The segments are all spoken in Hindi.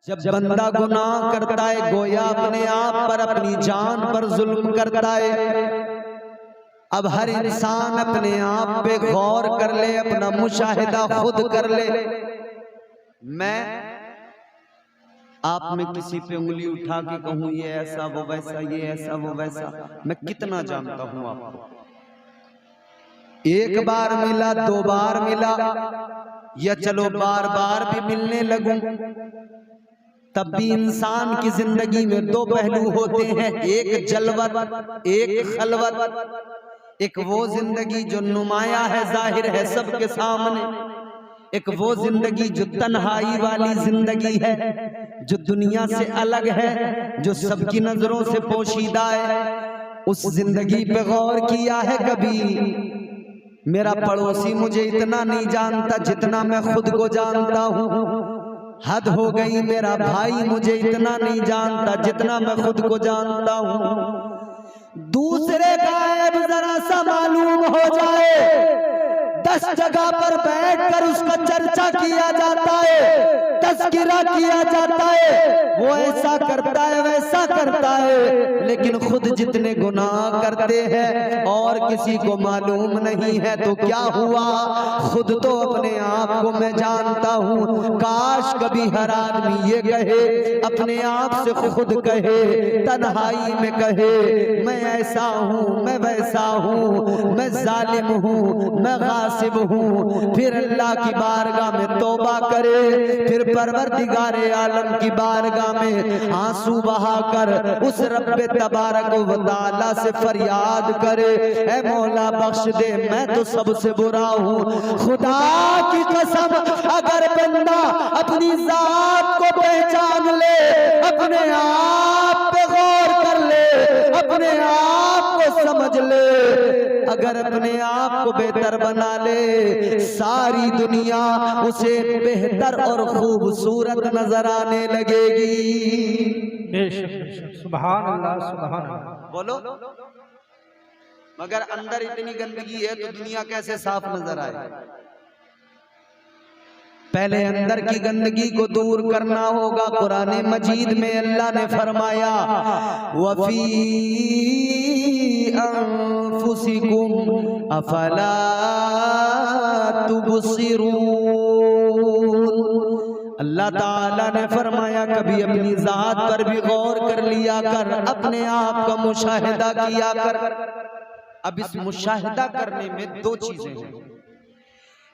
जब बंदा गुनाह करता है गोया अपने आप पर, अपनी जान पर जुल्म करता है। अब हर इंसान अपने आप पे गौर कर ले, अपना मुशाहिदा खुद कर ले। मैं आप में किसी पे उंगली उठा के कहूं ये ऐसा वो वैसा, ये ऐसा वो वैसा, मैं कितना जानता हूं आपको? एक बार मिला, दो बार मिला, या चलो बार बार भी मिलने लगूं, तब भी इंसान की जिंदगी में दो पहलू होते हैं, एक जलवत, एक खलवत। एक वो जिंदगी जो नुमाया है, जाहिर है सबके सामने, एक वो जिंदगी जो तन्हाई वाली जिंदगी है, जो दुनिया से अलग है, जो सबकी नजरों से पोशीदा है। उस जिंदगी पे गौर किया है कभी? मेरा पड़ोसी मुझे इतना नहीं जानता जितना मैं खुद को जानता हूँ। हद हो गई, मेरा भाई मुझे इतना नहीं जानता जितना मैं खुद को जानता हूँ। दूसरे का ऐब जरा सा मालूम हो जाए, 10 जगह पर बैठकर उसका चर्चा किया जाता है, तज़किरा किया जाता है, वो ऐसा करता है वैसा करता है, लेकिन खुद जितने गुनाह करते हैं और किसी को मालूम नहीं है। तो क्या हुआ? खुद तो अपने आप को मैं जानता हूँ। काश कभी हर आदमी ये कहे, अपने आप से खुद कहे, तन्हाई में कहे, मैं ऐसा हूँ, मैं वैसा हूँ, मैं जालिम हूँ, मैं गासिब हूँ। फिर अल्लाह की बारगाह में तौबा करे, फिर परवरदिगारे आलम की बारगाह में आंसू बहाकर उस रब्बे तबारक व तआला से फरियाद करे, ऐ मौला बख्श दे, मैं तो सबसे बुरा हूँ। खुदा की कसम, अगर बंदा अपनी जात को पहचान ले, अपने आप पे गौर कर ले, अपने आप को समझ ले, अगर अपने आप को बेहतर बना ले, सारी दुनिया उसे बेहतर और खूबसूरत नजर आने लगेगी। सुभान अल्लाह, सुभान अल्लाह। बोलो, मगर अंदर इतनी गंदगी है तो दुनिया कैसे साफ नजर आए? पहले अंदर की गंदगी को दूर करना होगा। कुरान मजीद में अल्लाह ने फरमाया, वफी अनफुसिकुम अफला तुबसिरून। अल्लाह ताला ने फरमाया, कभी अपनी जात पर भी गौर कर लिया कर, अपने आप का मुशाहिदा किया कर। अब इस मुशाहिदा करने में दो चीजें हैं।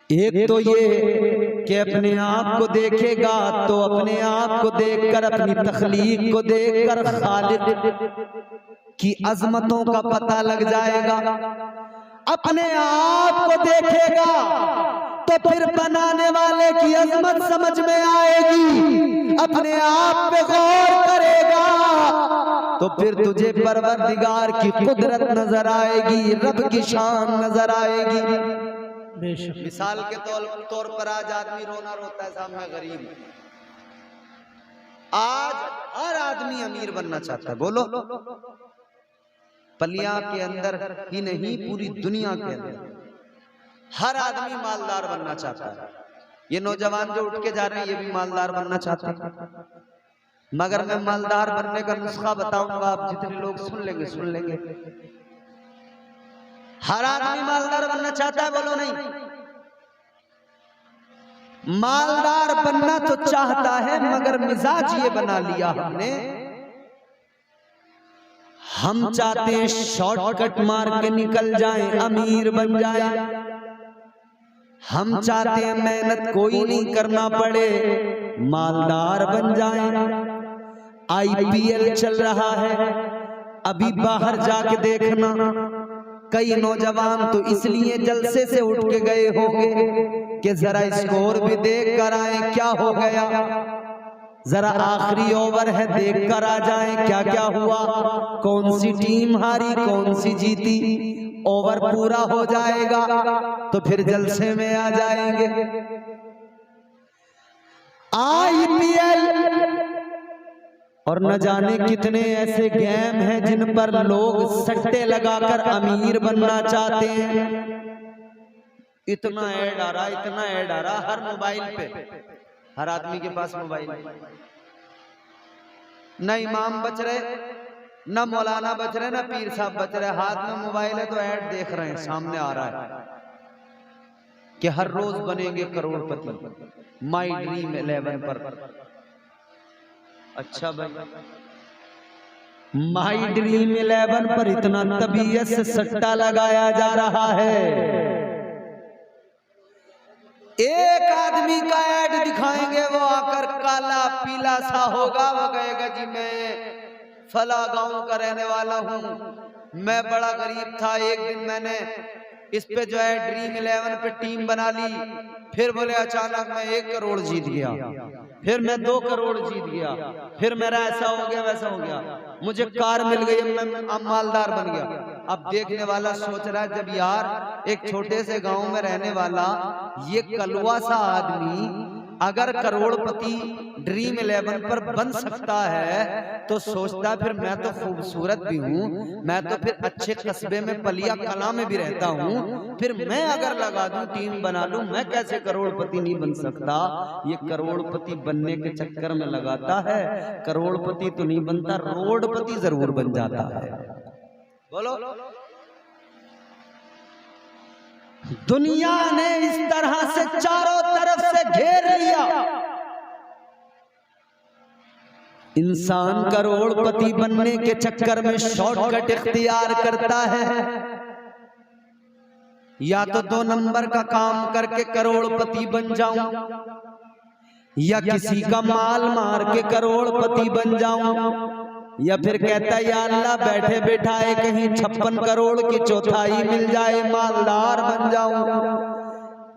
एक तो ये कि अपने आप को देखेगा तो अपने आप को देखकर, अपनी तख्लीक को देखकर खालिक की अजमतों का पता लग जाएगा। अपने आप को देखेगा तो फिर बनाने वाले की अजमत समझ में आएगी। अपने आप पे गौर करेगा तो फिर तुझे परवरदिगार की कुदरत नजर आएगी, रब की शान नजर आएगी। मिसाल के तौर पर आज आदमी रोना रोता है, साहब मैं गरीब हूं। आज हर आदमी अमीर बनना चाहता है। बोलो, पलिया के अंदर ही नहीं, पूरी दुनिया के अंदर हर आदमी मालदार बनना चाहता है। ये नौजवान जो उठ के जा रहे हैं, ये भी मालदार बनना चाहते हैं। मगर मैं मालदार बनने का नुस्खा बताऊंगा, आप जितने लोग सुन लेंगे सुन लेंगे। हर आदमी मालदार बनना चाहता है, बोलो नहीं? मालदार बनना तो चाहता है, मगर मिजाज ये बना लिया हमने, हम चाहते हैं शॉर्टकट मार के निकल जाएं, अमीर बन जाएं। हम चाहते हैं मेहनत कोई नहीं करना पड़े, मालदार बन जाएं। IPL चल रहा है, अभी बाहर जाके देखना, कई नौजवान तो इसलिए जलसे से उठ के गए होंगे कि जरा स्कोर भी देख कर आए क्या हो गया, जरा आखिरी ओवर है देख कर आ जाएं क्या क्या हुआ, कौन सी टीम हारी कौन सी जीती। ओवर पूरा हो जाएगा तो फिर जलसे में आ जाएंगे। IPL और न जाने कितने ऐसे गेम हैं जिन पर लोग सट्टे लगाकर अमीर बनना चाहते हैं। इतना ऐड आ रहा, इतना ऐड आ रहा हर मोबाइल पे, हर आदमी के पास मोबाइल है। न इमाम बच रहे, न मौलाना बच रहे, न पीर साहब बच रहे। हाथ में मोबाइल है तो ऐड देख रहे हैं, सामने आ रहा है कि हर रोज बनेंगे करोड़पति माई ड्रीम 11 पर। अच्छा भाई, माई ड्रीम 11 पर इतना तबीयत से सट्टा लगाया जा रहा है। एक आदमी का ऐड दिखाएंगे, वो आकर काला पीला सा होगा, वो कहेगा जी मैं फला गांव का रहने वाला हूं, मैं बड़ा गरीब था, एक दिन मैंने इस पे जो है ड्रीम 11 पे टीम बना ली, फिर बोले अचानक मैं 1 करोड़ जीत गया, फिर मैं 2 करोड़ जीत गया, फिर मेरा ऐसा हो गया वैसा हो गया, मुझे कार मिल गई, मैं मालदार बन गया। अब देखने वाला सोच रहा है जब यार एक छोटे से गांव में रहने वाला ये कलवा सा आदमी अगर करोड़पति ड्रीम 11 पर बन सकता है तो सोचता फिर मैं तो खूबसूरत भी हूँ, मैं तो फिर अच्छे कस्बे में पलिया कला में भी रहता हूँ, फिर मैं अगर लगा दूं टीम बना लूं, मैं कैसे करोड़पति नहीं बन सकता। ये करोड़पति बनने के चक्कर में लगाता है, करोड़पति तो नहीं बनता, रोडपति जरूर बन जाता है। बोलो, दुनिया ने इस तरह से चारों तरफ से घेर लिया, इंसान करोड़पति बनने के चक्कर में शॉर्टकट इख्तियार करता है। या तो 2 नंबर का काम करके करोड़पति बन जाऊं, या किसी का माल मार के करोड़पति बन जाऊं, या फिर कहता है या अल्लाह बैठे बैठाए कहीं 56 करोड़ की चौथाई मिल जाए, मालदार बन जाऊं।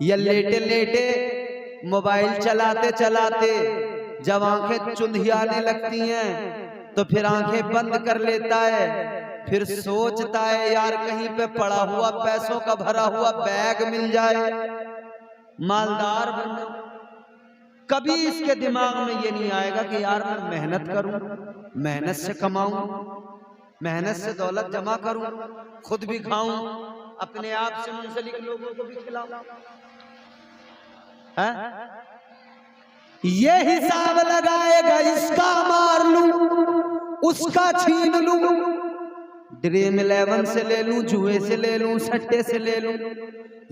या लेटे लेटे मोबाइल चलाते चलाते जब आंखें चुंधियाने लगती हैं तो फिर आंखें बंद कर लेता है, फिर सोचता है यार कहीं पे पड़ा हुआ पैसों का भरा हुआ बैग मिल जाए, मालदार बन जाऊं। कभी इसके दिमाग में ये नहीं आएगा कि यार मैं मेहनत करूं, मेहनत से कमाऊं, मेहनत से दौलत जमा करूं, खुद भी खाऊं, अपने आप से मुंसलिक लोगों को भी खिलाऊं। ये हिसाब लगाएगा, इसका मार लूं, उसका छीन लूं, ड्रीम 11 से ले लूं, जुए से ले लूं, सट्टे से ले लूं,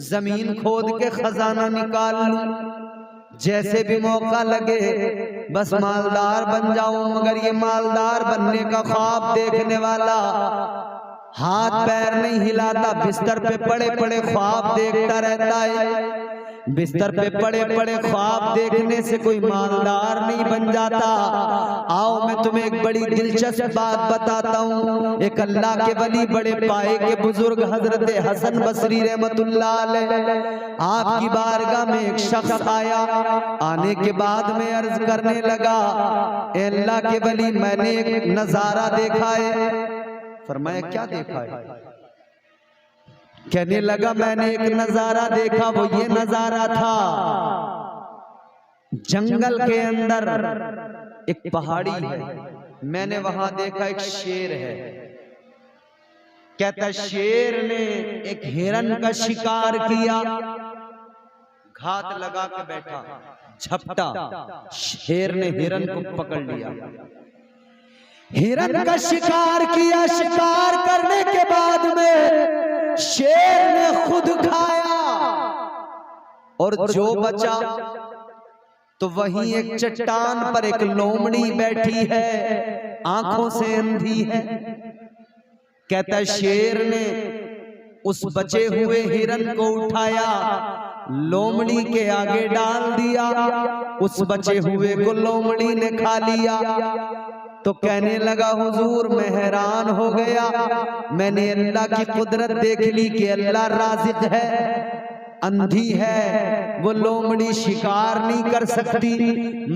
जमीन खोद के खजाना निकाल लूं, जैसे भी मौका लगे बस मालदार बन जाऊं। मगर ये मालदार बनने का ख्वाब देखने वाला हाथ पैर नहीं हिलाता, बिस्तर पे पड़े पड़े ख्वाब देखता रहता है। बिस्तर पे पड़े पड़े ख्वाब देखने से कोई मालदार नहीं बन जाता। आओ मैं तुम्हें एक बड़ी दिलचस्प बात बताता हूँ। एक अल्लाह के वली बड़े पाए के बुजुर्ग हजरत हसन बसरी रहमतुल्लाह अलैह आपकी बारगाह में एक शख्स आया। आने के बाद में अर्ज करने लगा, ए अल्लाह के वली मैंने एक नजारा देखा है। फरमाया क्या देखा है? कहने लगा मैंने एक नजारा देखा, वो ये नजारा था जंगल के अंदर एक पहाड़ी है, मैंने वहां देखा एक शेर है। कहता शेर ने एक हिरन का शिकार किया, घात लगा के बैठा, झपटा, शेर ने हिरन को पकड़ लिया, हिरन का शिकार किया। शिकार करने के बाद में शेर ने खुद खाया और जो बचा तो वहीं एक चट्टान पर एक लोमड़ी बैठी है, आंखों से अंधी है। कहता है शेर ने उस बचे हुए हिरन को उठाया, लोमड़ी के आगे डाल दिया, उस बचे हुए को लोमड़ी ने खा लिया। तो कहने लगा हुजूर मैं हैरान हो गया, मैंने अल्लाह की कुदरत देख ली कि अल्लाह राज़िक है, अंधी है, वो लोमड़ी शिकार नहीं कर सकती,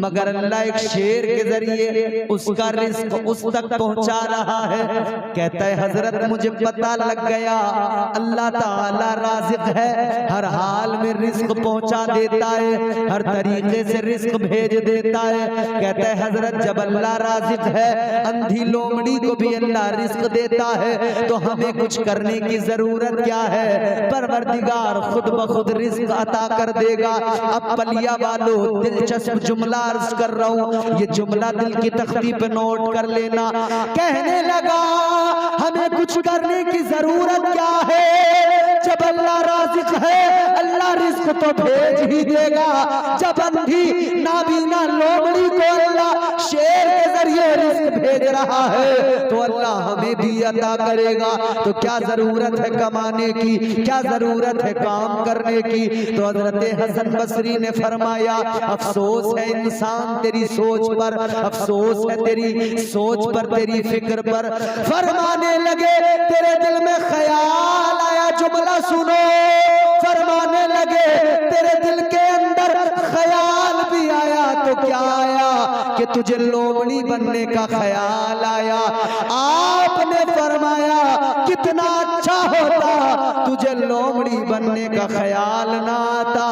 मगर अल्लाह एक शेर के जरिए उसका रिस्क उस तक पहुंचा रहा है। कहता है हजरत मुझे पता लग गया अल्लाह ताला राज़िक है, हर हाल में रिस्क पहुंचा देता है, हर तरीके से रिस्क भेज देता है। कहता है हजरत जब अल्लाह राज़िक है, अंधी लोमड़ी को भी अल्लाह रिस्क देता है, तो हमें कुछ करने की जरूरत क्या है? परवरदिगार खुद ब खुद रिज़्क़ अता कर देगा। अब पलिया वालों, दिलचस्प जुमला अर्ज कर रहा हूँ, ये जुमला दिल की तख्ती पे नोट कर लेना। कहने लगा हमें कुछ करने की जरूरत क्या है, जब अल्लाह राज़िक़ है, अल्लाह रिज़्क़ तो भेज ही देगा। जब अंधी नाबीना लोमड़ी को अल्लाह शेर के जरिए रिज़्क़ भेज रहा है तो अल्लाह हमें भी अता करेगा। तो क्या जरूरत है कमाने की, क्या जरूरत है काम करने की। तो हजरत हसन बसरी ने फरमाया अफसोस है इंसान तेरी सोच पर, अफसोस है तेरी सोच पर, तेरी फिक्र पर। फरमाने लगे तेरे दिल में ख्याल आया, जुमला सुनो, फरमाने लगे तेरे दिल के अंदर ख्याल भी आया तो क्या आया कि तुझे लोमड़ी बनने का ख्याल आया। आपने फरमाया कितना अच्छा होता तुझे लोमड़ी बनने का ख्याल ना आता,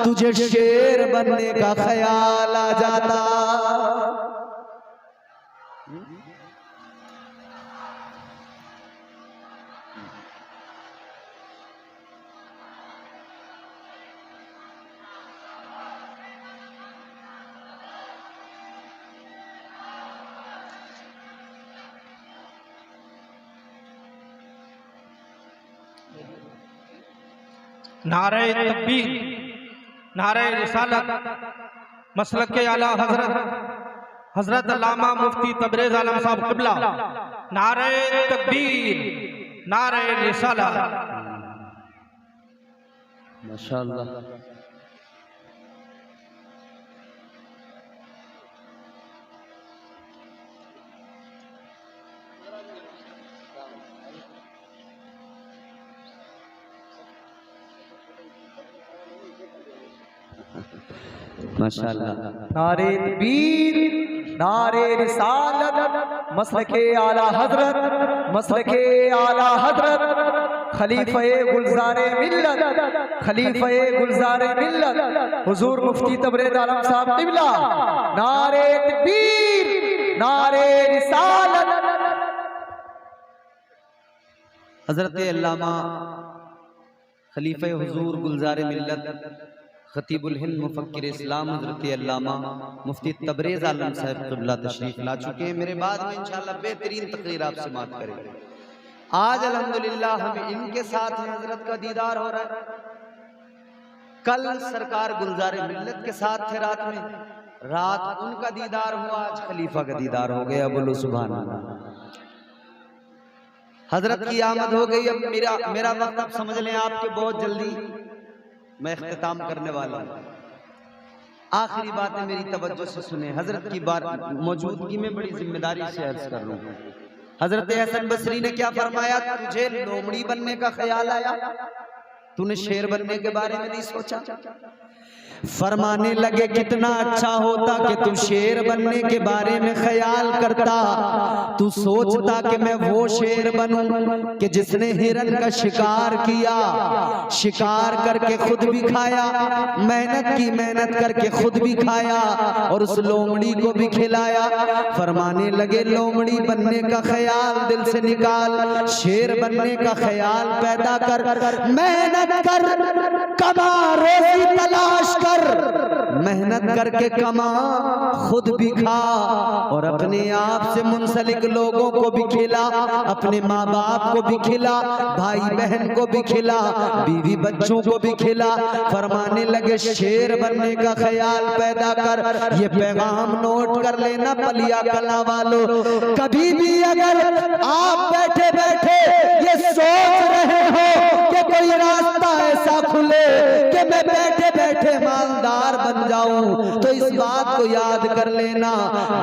तुझे शेर बनने का ख्याल आ जाता। नारे तकबीर, नारे रिसालत, मसलक के आला हजरत अल्लामा मुफ्ती तबरेज आलम साहब क़िबला। नारे तकबीर, नारे रिसालत। माशाअल्लाह। माशाअल्लाह। नारे तकबीर, नारे रिसालत, मसलके आला हजरत, मसलके आला हजरत, खलीफे गुलजारे मिल्लत, खलीफे गुलजारे मिल्लत हुजूर मुफ्ती तबरेज आलम साहब क़िबला। नारे तकबीर, नारे रिसालत। हजरत अल्लामा खलीफे हुजूर गुलजार मिल्लत खतीबुल हिंद मुफक्किर इस्लाम हजरत अल्लामा मुफ्ती तबरेज आलम साहब क़िबला तशरीफ ला चुके हैं। मेरे बाद में इंशाअल्लाह बेहतरीन तकरीर आपसे बात करेंगे। आज अल्हम्दुलिल्लाह हम इनके साथ हैं, हजरत का दीदार हो रहा है। कल सरकार गुलजार मिल्लत के साथ थे रात में, रात उनका दीदार हुआ, आज खलीफा का दीदार हो गया। बोलो सुभान अल्लाह। हजरत की आमद हो गई। अब मेरा वक्त आप समझ लें आपके बहुत जल्दी मैं इख्तिताम करने वाला हूँ। आखिरी बातें मेरी तवज्जो से सुने। हजरत की बात मौजूदगी में बड़ी जिम्मेदारी से अर्ज कर रहा हूँ। हजरत हसन बसरी ने क्या फरमाया, तुझे लोमड़ी बनने का ख्याल आया, तूने शेर बनने के बारे में नहीं सोचा। फरमाने लगे कितना अच्छा होता कि तू शेर बनने के बारे में ख्याल करता, तू सोचता कि मैं वो शेर बनूं कि जिसने हिरन का शिकार किया, शिकार करके खुद भी खाया, मेहनत की, मेहनत करके खुद भी खाया और उस लोमड़ी को भी खिलाया। फरमाने लगे लोमड़ी बनने का ख्याल दिल से निकाल, शेर बनने का ख्याल पैदा कर, मेहनत कर, कमा, रोजी तलाश कर, मेहनत करके कमा, खुद भी खा और अपने आप से मुंसलिक लोगों को भी खिला, अपने माँ बाप को भी खिला, भाई बहन को भी खिला, बीवी बच्चों को भी खिला। फरमाने लगे शेर बनने का ख्याल पैदा कर। ये पैगाम नोट कर लेना पलिया कला वालों, कभी भी अगर आप बैठे बैठे ये सोच रहे हो कि कोई रास्ता ऐसा खुले कि मैं बैठे बैठे मालदार बन जाऊं, तो इस बात को याद कर लेना,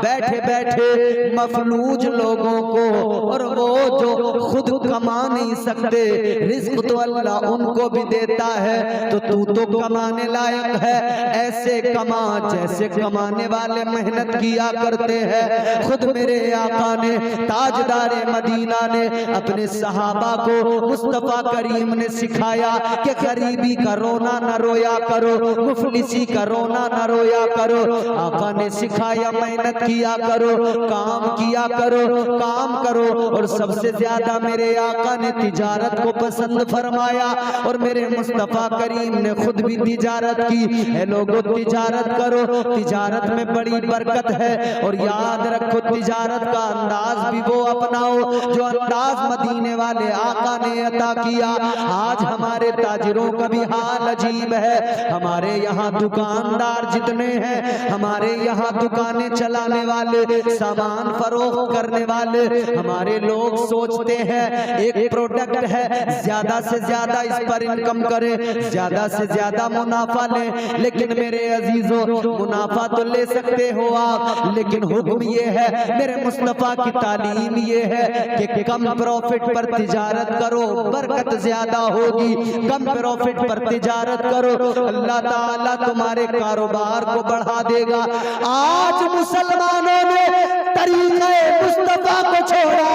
बैठे बैठे मफलूज लोगों को और वो जो खुद कमा नहीं सकते, रिज़्क़ तो अल्लाह उनको भी देता है, तो तू तो कमाने लायक है, ऐसे कमा जैसे कमाने वाले मेहनत किया करते हैं। खुद मेरे आका ने, ताजदारे मदीना ने अपने सहाबा को मुस्तफा करीम ने सिखाया कि गरीबी का रोना न रोया करो, मुफलिसी का रोना न रोया करो। आका ने सिखाया मेहनत किया करो, काम किया करो, काम करो। और सबसे ज्यादा मेरे आका ने तिजारत को पसंद फरमाया और मेरे मुस्तफा करीम ने खुद भी तिजारत की। है लोगों, तिजारत करो, तिजारत में बड़ी बरकत है। और याद रखो, तिजारत का अंदाज भी वो अपनाओ जो अंदाज मदीने वाले आका ने अता किया। आज हमारे ताजिरों का भी हाल अजीब है। हमारे यहाँ दुकानदार जितने हैं, हमारे यहाँ दुकानें चलाने वाले, सामान फरोख्त करने वाले, हमारे लोग सोचते हैं एक प्रोडक्ट है, ज्यादा से ज्यादा इस पर इनकम करें, ज्यादा से ज्यादा मुनाफा लें। लेकिन मेरे अजीजों, मुनाफा तो ले सकते हो आप, लेकिन हुक्म ये है, मेरे मुस्तफा की तालीम ये है कि कम प्रॉफिट पर तिजारत करो, बरकत ज्यादा होगी। कम प्रॉफिट पर तिजारत करो, अल्लाह ताला तुम्हारे कारोबार को बढ़ा देगा। आज मुसलमानों ने तरीक़े मुस्तफा को छोड़ा,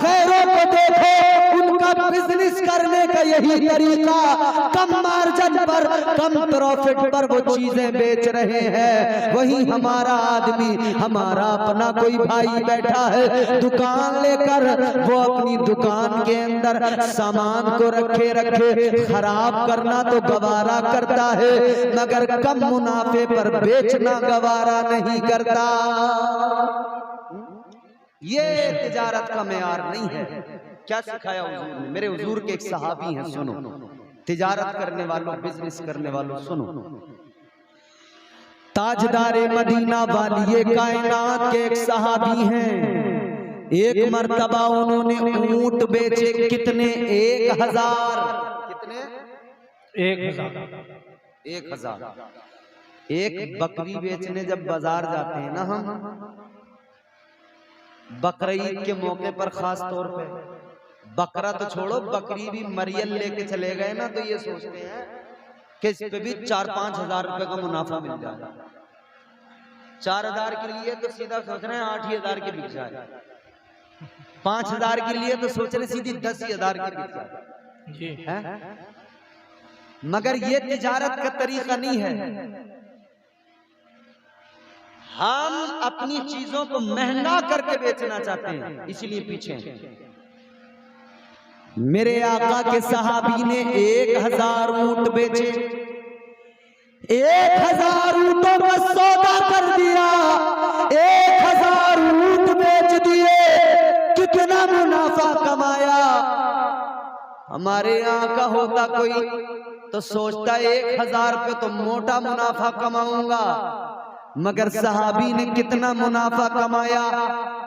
गैरों को देखो, उनका बिजनेस करने का यही तरीका, कम मार्जिन पर, कम प्रॉफिट पर वो चीजें बेच रहे हैं। वही हमारा आदमी, हमारा अपना कोई भाई बैठा है दुकान लेकर, वो अपनी दुकान के अंदर सामान को रखे रखे खराब करना तो गवारा करता है, मगर कम मुनाफे पर बेचना गवारा नहीं करता। ये तिजारत का मेयार नहीं है। क्या सिखाया हुजूर ने? मेरे हुजूर के एक सहाबी हैं, सुनो, तिजारत करने वालों, बिजनेस करने वालों, सुनो। ताजदारे मदीना वालिए कायनात के एक सहाबी हैं। एक मर्तबा उन्होंने ऊंट बेचे, कितने? 1000। कितने? 1000। एक बकरी बेचने जब बाजार जाते हैं ना हम, बकरीद के मौके पर खास तौर पे, बकरा तो छोड़ो, बकरी भी मरियल लेके चले गए ना, तो ये सोचते हैं कि इस पे भी 4-5 हजार रुपए का मुनाफा मिल जाएगा। 4000 के लिए तो सीधा सोच रहे हैं 8,000 के बिक जाए, 5000 के लिए तो सोच रहे सीधी 10,000 के बिक जाए। मगर ये तिजारत का तरीका नहीं है। हम अपनी चीजों को महंगा करके बेचना चाहते हैं, इसलिए पीछे हैं। मेरे आका के सहाबी ने 1000 ऊंट बेचे, 1000 ऊंटों का सौदा कर दिया, 1000 ऊंट बेच दिए, कितना मुनाफा कमाया। हमारे यहाँ का होता कोई तो सोचता 1000 पे तो मोटा मुनाफा कमाऊंगा, मगर सहाबी ने कितना मुनाफा कमाया।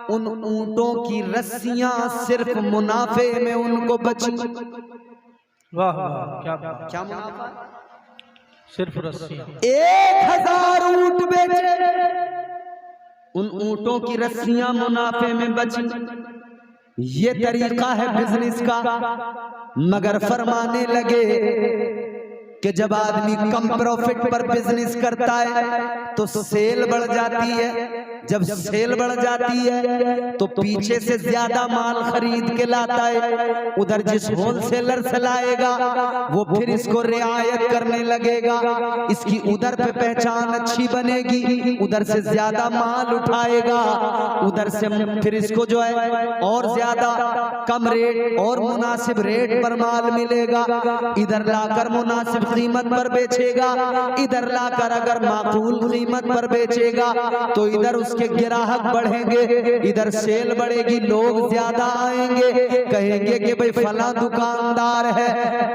उन ऊंटों की रस्सियां सिर्फ मुनाफे में उनको बची। वाह वाह, क्या मुनाफा? सिर्फ रस्सियां। 1000 ऊंट बेचे, उन ऊंटों की रस्सियां मुनाफे में बची। ये तरीका है बिजनेस का। मगर फरमाने लगे कि जब आदमी कम प्रॉफिट पर बिजनेस करता है तो सेल बढ़ जाती है। जब सेल बढ़ जाती है तो पीछे से ज्यादा माल खरीद के लाता है। उधर जिस होलसेलर से लाएगा वो फिर इसको रियायत करने लगेगा, इसकी उधर पे पहचान अच्छी बनेगी, उधर से ज्यादा माल उठाएगा, उधर से फिर इसको जो है और ज्यादा कम रेट और मुनासिब रेट पर माल मिलेगा। इधर लाकर मुनासिब कीमत पर बेचेगा, इधर लाकर अगर माकूल कीमत पर बेचेगा तो इधर उसके ग्राहक बढ़ेंगे, इधर सेल बढ़ेगी, लोग ज्यादा आएंगे, कहेंगे कि भाई फला दुकानदार है,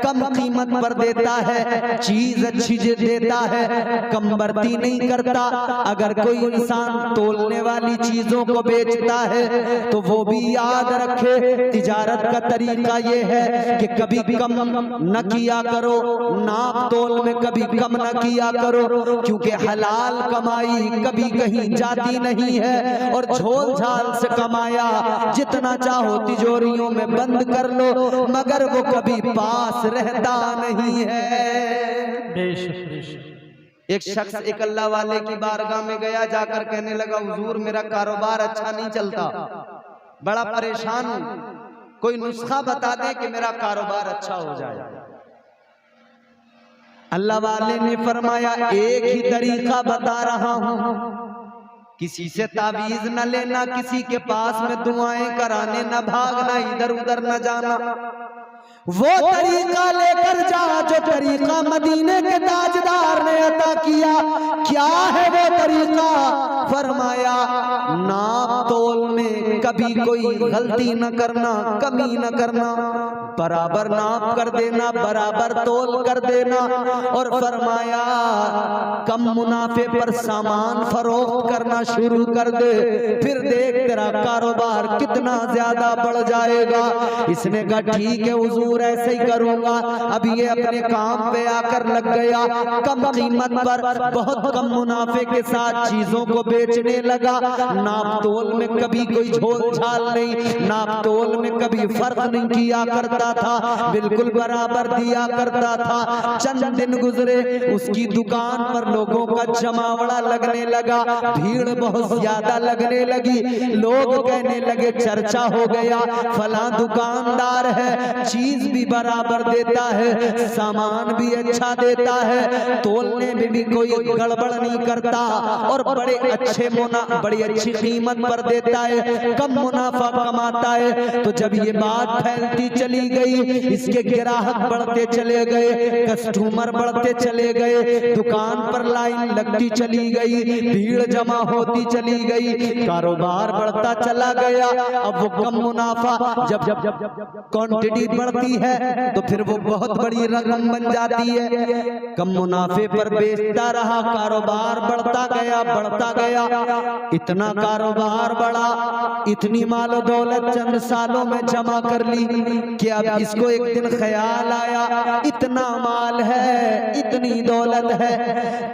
कम कीमत पर देता है, चीज अच्छी देता है, कम बढ़ती नहीं करता। अगर कोई इंसान तोलने वाली चीजों को बेचता है तो वो भी याद रखे तिजारत का तरीका ये है कि कभी कम न किया करो, नाप तोल में कभी कम न किया करो, क्योंकि हलाल कमाई कभी कहीं जाती नहीं है। और झोल झाल से कमाया जितना चाहो तिजोरियों में बंद कर लो, मगर वो कभी पास रहता नहीं है। एक शख्स एक अल्लाह वाले की बारगाह में गया, जाकर कहने लगा, हुजूर मेरा कारोबार अच्छा नहीं चलता, बड़ा परेशान हूं, कोई नुस्खा बता दे कि मेरा कारोबार अच्छा हो जाए। अल्लाह वाले ने फरमाया एक ही तरीका बता रहा हूं, किसी से तावीज न लेना, किसी के पास में दुआएं कराने न भागना, इधर उधर न जाना। वो तरीका लेकर जा जो तरीका मदीने के ताजदार ने अता किया। क्या है वो तरीका? फरमाया नाप तोल में कभी कोई गलती न करना, कमी न करना, बराबर नाप कर देना, बराबर तोल कर देना। और फरमाया कम मुनाफे पर सामान फरोख्त करना शुरू कर दे, फिर देख तेरा कारोबार कितना ज्यादा बढ़ जाएगा। इसने कहा ठीक है हुजूर ऐसे ही करूंगा। अब ये अपने काम पे आकर लग गया, कम कीमत पर बहुत कम मुनाफे के साथ चीजों को बेचने लगा। नाप तोल में कभी कोई झोल झाल नहीं, नाप तोल में कभी फर्क नहीं किया करता था, बिल्कुल बराबर दिया करता था। चंद दिन गुजरे, उसकी दुकान पर लोगों का जमावड़ा लगने लगा, भीड़ बहुत ज्यादा लगने लगी। लोग कहने लगे चर्चा हो गया, फला दुकानदार है, चीज भी बराबर देता है, सामान भी अच्छा देता है, तोलने में भी कोई गड़बड़ नहीं करता और बड़े अच्छी कीमत पर देता है, कम मुनाफा कमाता है। तो जब ये बात फैलती चली गई, इसके ग्राहक बढ़ते चले गए, कस्टमर बढ़ते चले गए, दुकान पर लाइन लगती चली गई, भीड़ जमा होती चली गई, कारोबार बढ़ता चला गया। अब वो कम मुनाफा जब क्वांटिटी बढ़ती है तो फिर वो बहुत बड़ी रकम बन जाती है। कम मुनाफे पर बेचता रहा, कारोबार बढ़ता गया। इतना कारोबार बढ़ा, इतनी मालो दौलत चंद सालों में जमा कर ली कि अब इसको एक दिन ख्याल आया इतना माल है, इतनी दौलत है,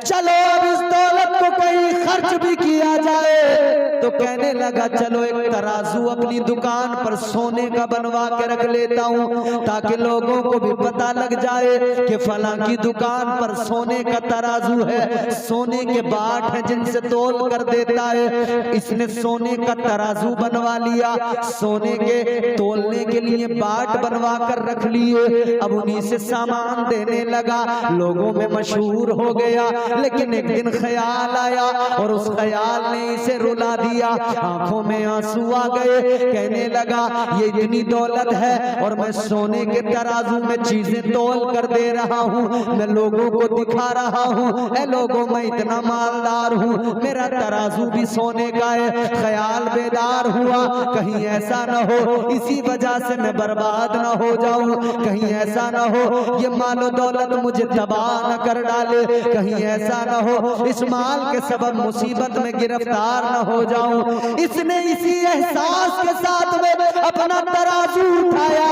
चलो अब इस दौलत को कहीं खर्च भी किया जाए। तो कहने लगा चलो एक तराजू अपनी दुकान पर सोने का बनवा के रख लेता हूँ, ताकि लोगों को भी पता लग जाए कि फला की दुकान पर सोने का तराजू है, सोने के बाट हैं जिनसे तोल कर देता है। इसने सोने का तराजू बनवा लिया, सोने के तोलने के लिए बाट बनवा कर रख लिए। अब उन्हीं से सामान देने लगा, लोगों में मशहूर हो गया। लेकिन एक दिन ख्याल आया और उस ख्याल ने इसे रुला दिया, आंखों में आंसू आ गए। कहने लगा ये इतनी दौलत है और मैं सोने के तराजू में चीजें तोल कर दे रहा हूँ, मैं लोगों को दिखा रहा हूँ, ऐ लोगों मैं इतना मालदार हूँ, मेरा तराजू भी सोने का है। ख्याल बेदार हुआ कहीं ऐसा न हो इसी वजह से मैं बर्बाद न हो जाऊं, कहीं ऐसा न हो ये मालो दौलत मुझे तबाह न कर डाले, कहीं ऐसा न हो इस माल के सबब मुसीबत में गिरफ्तार न हो जाऊं। इसने इसी एहसास के साथ में अपना तराजू उठाया,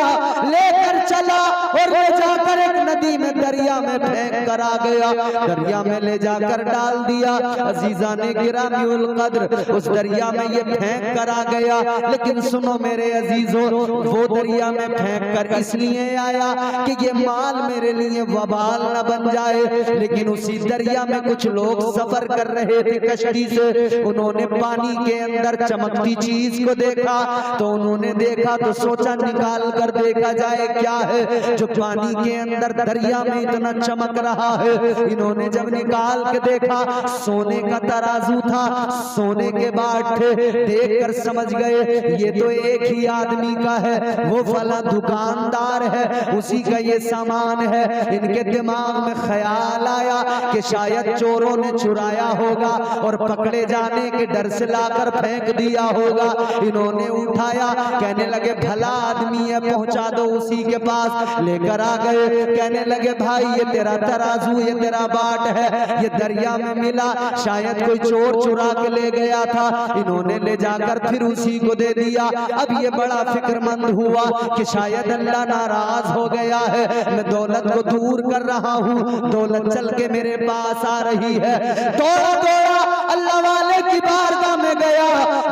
लेकर चला और ले जाकर एक नदी में दरिया में फेंक कर आ गया, दरिया में ले जाकर डाल दिया। अजीजा ने गिरामीउल कद्र उस दरिया में ये फेंक कर आ गया। लेकिन सुनो मेरे अजीजों, वो दरिया में फेंक कर इसलिए आया कि ये माल मेरे लिए वबाल न बन जाए। लेकिन उसी दरिया में कुछ लोग सफर कर रहे थे कश्ती से, उन्होंने पानी के अंदर चमकती चीज को देखा, तो उन्होंने देखा तो सोचा निकाल कर देखा जाए क्या है जो पानी के अंदर दरिया में इतना चमक रहा है। इन्होंने जब निकाल के देखा सोने का तराजू था, सोने के बाट थे, देखकर समझ गए ये तो एक ही आदमी का है, वो फला दुकानदार है, उसी का ये सामान है। इनके दिमाग में ख्याल आया कि शायद चोरों ने चुराया होगा और पकड़े जाने के डर से लाकर फेंक दिया होगा। इन्होंने उठाया, कहने लगे भला आदमी है, पहुंचा दो उसी के पास। लेकर आ गए, कहने लगे भाई ये तेरा तराजू, ये तेरा बाट है, ये दरिया में मिला, शायद कोई चोर चुरा के ले गया था। इन्होंने ले जाकर फिर उसी को दे दिया। अब ये बड़ा फिक्रमंद हुआ कि शायद अल्लाह नाराज हो गया है, मैं दौलत को दूर कर रहा हूँ, दौलत चल के मेरे पास आ रही है। दौड़ा दौड़ा अल्लाह वाले की बारगाह में गया,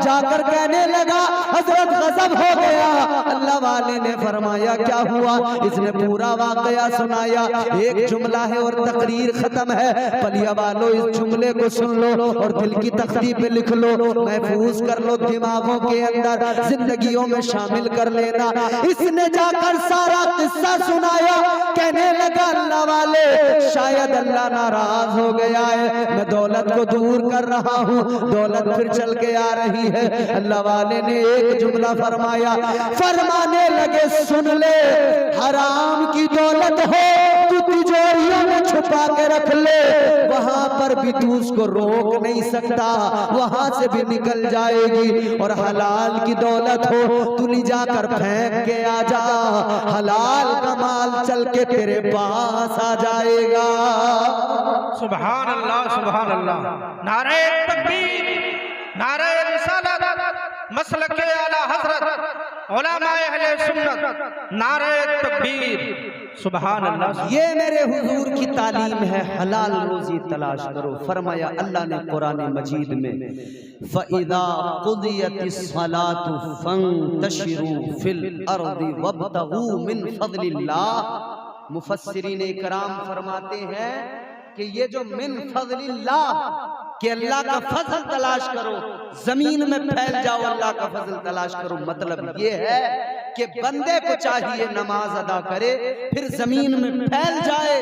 जाकर कहने लगा हजरत गजब हो गया। अल्लाह वाले ने फरमाया क्या हुआ? इसने पूरा वाकया सुनाया। एक जुमला है और तकरीर खत्म है। पलिया वालों इस जुमले को सुन लो और दिल की तख्ती पे लिख लो, महफूज कर लो, दिमागों के अंदर जिंदगियों में शामिल कर लेना। इसने जाकर सारा किस्सा सुनाया। कहने लगा अल्लाह वाले शायद अल्लाह नाराज हो गया है, मैं दौलत को दूर कर रहा हूँ, दौलत फिर चल के आ रही है। अल्लाह वाले ने एक जुमला फरमाया, फरमाने लगे सुन ले, हराम की दौलत हो तू तिजोरियों में छुपा के रख ले, वहां पर भी तू उसको रोक नहीं सकता, वहां से भी निकल जाएगी। और हलाल की दौलत हो तू ले जाकर फेंक के आ जा, हलाल का माल चल के तेरे पास आ जाएगा। सुभान अल्लाह, सुभान अल्लाह। नारे तकबीर, नारे रिसालत, मसलके आला हजरत, उलमाए अहले सुन्नत, नारे तकबीर, सुभान अल्लाह। ये मेरे हुजूर की तालीम है, हलाल रोजी तलाश करो। फरमाया अल्लाह ने कुरान मजीद में, फ़इज़ा क़ुदियतिस सलातु फंतशिरू फिल अर्दि वब्तगू मिन फ़ज़लिल्लाह। मुफस्सिरीन इकराम फरमाते हैं कि ये जो मिन फ़ज़लिल्लाह कि अल्लाह का फजल तलाश करो, जमीन में फैल जाओ, अल्लाह का फजल तलाश करो, मतलब ये है कि बंदे को चाहिए नमाज अदा करे, फिर जमीन में फैल जाए।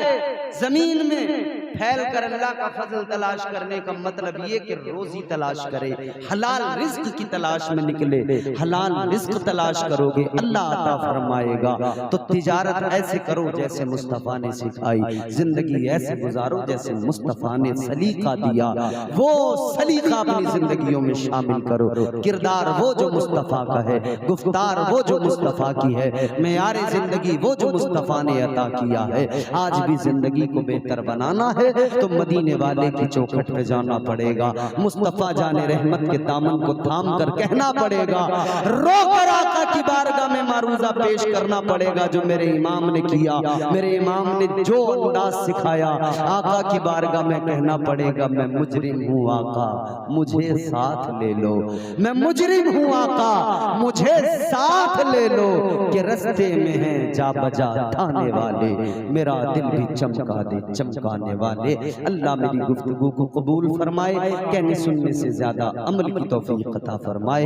जमीन में फैल कर अल्लाह का फजल तलाश करने का मतलब ये कि रोजी तलाश करे, हलाल रिज्क की तलाश में निकले। हलाल रिज्क तलाश करोगे अल्लाह अता फरमाएगा। तो तिजारत ऐसे करो जैसे मुस्तफ़ा ने सिखाई, जिंदगी ऐसे गुजारो जैसे मुस्तफ़ा ने सलीका दिया, वो सलीका अपनी जिंदगियों में शामिल करो। किरदार वो जो मुस्तफ़ा का है, गुफ्तार वो जो मुस्तफ़ा की है, मेयारे जिंदगी वो जो मुस्तफ़ा ने अता किया है। आज भी जिंदगी को बेहतर बनाना है तो मदीने वाले की चौखट पे जाना पड़ेगा, मुस्तफ़ा जाने रहमत के दामन को थाम कर कहना पड़ेगा, रो कर आका की बारगाह में मारूजा पेश करना पड़ेगा जो मेरे इमाम ने किया। मेरे इमाम ने जो अंदाज सिखाया, आका की बारगाह में कहना पड़ेगा, मैं मुजरिम हूँ आका मुझे साथ ले लो, मैं मुजरिम हूँ आका मुझे साथ ले लो, कि रस्ते में है जा बजा ठाने वाले, मेरा दिल भी चमका दे चमकाने वाले। अल्लाह मेरी गुफ्तगू को कबूल फरमाए, कहने सुनने से ज्यादा अमल की तौफीक अता फरमाए।